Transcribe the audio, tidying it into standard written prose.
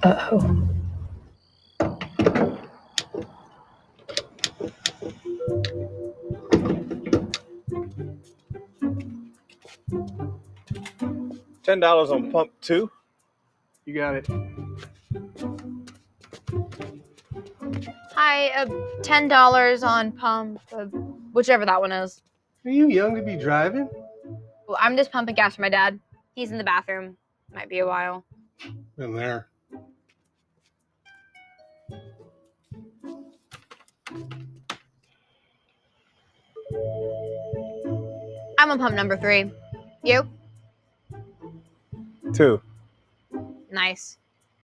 Uh-oh. $10 on pump 2. You got it. Hi, $10 on pump, whichever that one is. Are you young to be driving? Well, I'm just pumping gas for my dad. He's in the bathroom. Might be a while. In there. I'm on pump number 3. You? 2. Nice.